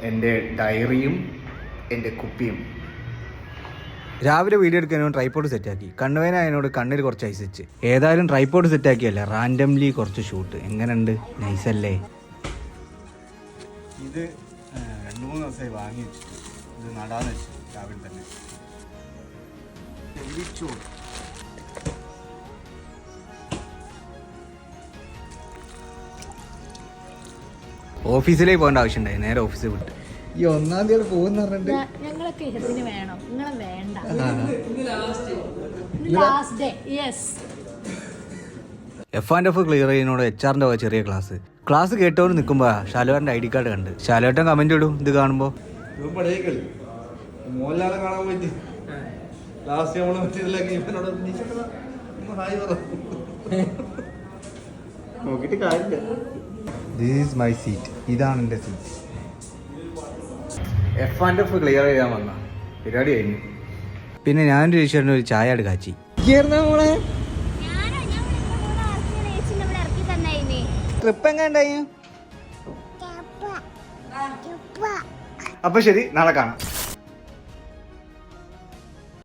എൻ്റെ ഡയറിയും എൻ്റെ കുപ്പിയും. രാവിലെ വീഡിയോ എടുക്കാനോട് ട്രൈപോഡ് സെറ്റാക്കി. കണ്ണുവേന അതിനോട് കണ്ണിൽ കുറച്ച് ഐസ് വെച്ച്. ഏതായാലും ട്രൈപോഡ് സെറ്റാക്കിയല്ല, റാൻഡംലി കുറച്ച് ഷൂട്ട്. എങ്ങനെയുണ്ട്? നൈസല്ലേ? ഇത് 2-3 ദിവസമായി വാങ്ങി വെച്ചിട്ട് ഇത് നടാന്ന് വെച്ചു രാവിലെ തന്നെ. ഓഫീസിലേക്ക് പോകേണ്ട ആവശ്യമുണ്ടായി. നേരെ ഓഫീസിൽ വിട്ട് ഈ 1-ാം തീയതി പോകുന്ന പറഞ്ഞിട്ട് ഞങ്ങളൊക്കെ ഇതിന് വേണം, നിങ്ങളെ വേണ്ട. F&F ക്ലിയർ ചെയ്യുന്നതോട് HR-ന്റെ ചെറിയ ക്ലാസ് കേട്ടവർ നിൽക്കുമ്പോ ഷാലുവാറിന്റെ ID കാർഡ് കണ്ട്. ഷാലുവേട്ടൻ കമന്റ് ഇടും ഇത് കാണുമ്പോ. മോഹൻലാലെ കാണാൻ പറ്റി ലാസ്റ്റ് നമ്മള് നോക്കിട്ട് കാര്യമില്ല. This is my seat. ഇതാണ് എൻ്റെ സീറ്റ്. F&F ക്ലിയർ ചെയ്യാൻ വന്ന പരിപാടി കഴിഞ്ഞു. പിന്നെ ഞാനൊരു ടീച്ചറിന് ഒരു ചായ എടുത്ത് കാച്ചി. ട്രിപ്പ് എങ്ങനെയുണ്ടായി? അപ്പൊ ശരി, നാളെ കാണാം.